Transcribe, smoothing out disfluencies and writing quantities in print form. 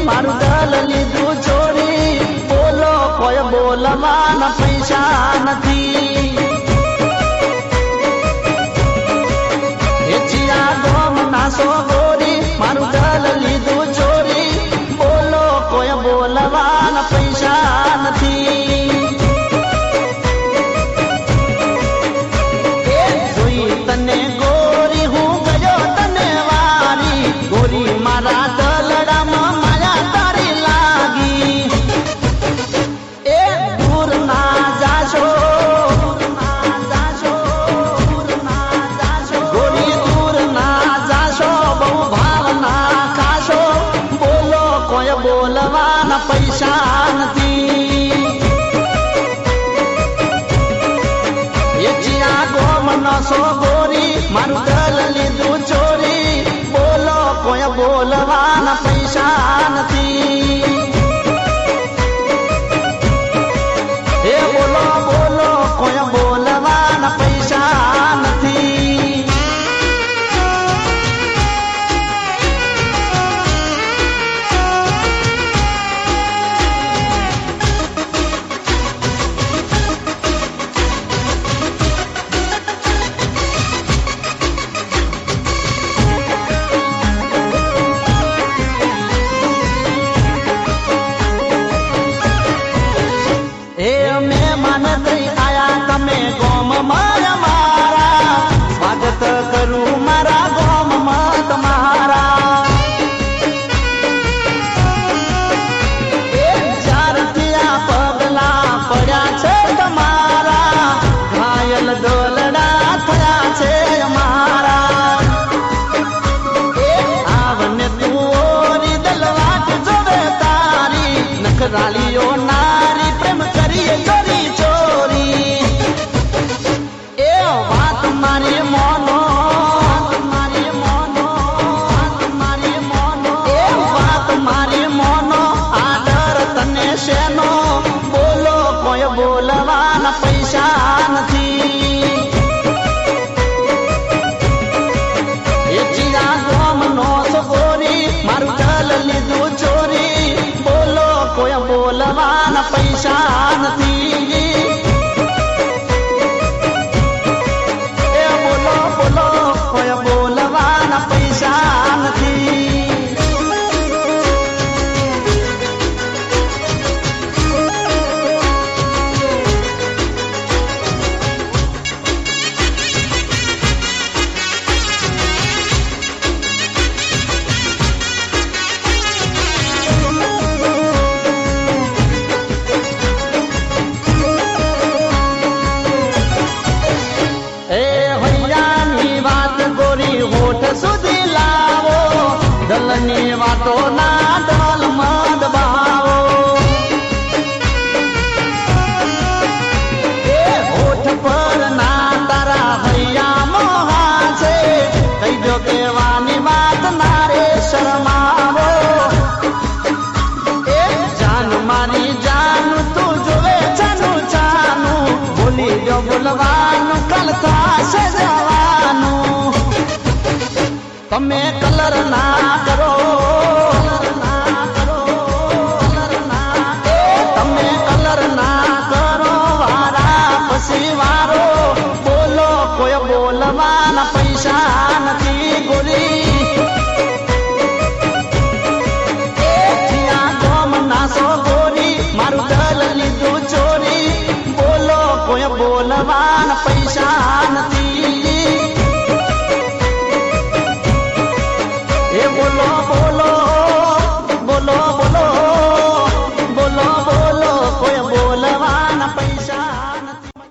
मारू दल लीधु छोड़ी बोलो कोई बोलवान पैसा नथी हेचिया गोम नासो गोरी मारू दल लीधु छोड़ी बोलो कोई बोलवान पैसा नथी तने गोरी हूँ गयो तने वारी गोरी मारा दलड़ा माया तारी लागी ए दूर ना जाशो गोरी दूर ना जाशो बहु भावना खाशो बोलो कोई बोलवान पैसा नथी सो गोरी मारू दल लीधु छोरी बोलो कोई बोलवान पैसा नथी हे बोलो बोलो कोई बोलवान पैसा नथी आया तमे गोम मारा मारा स्वागत करूं मारा गोम मत मारा चार थिया पगला पड़ा छे तमारा घायल दोलड़ा थया छे मारा आवने तू ओरी दलवाट जोवे तारी नखरालियो नारी प्रेम करिए चोरी चोरी ए बात मारी मोनो ए बात मारी मोनो आदर तने शेनो बोलो कोई बोलवान पैसा नथी ए जिया गोम नो गोरी मारू दल लीधु छोरी बोलो कोई बोलवान पैसा नथी ए बोलो बोलो कोई बोलवान पैसा नथी होठ सुधी लावो दलनी वातो ना दल मद बहावो ए होठ पर ना तारा हैया मोहा छे कई जो केवानी बात ना रे शर्मावो ए जान मारी जान तू जोवे जानू जानू बोली जो बोलवानू कल था से जवानू तमे कलर ना करो तमे कलर ना करो वारा पसी वारो बोलो कोई बोलवान पैसा नथी गोरी जिया गोम नासो गोरी मारू दल लीधु छोरी बोलो कोई बोलवान पैसा नथी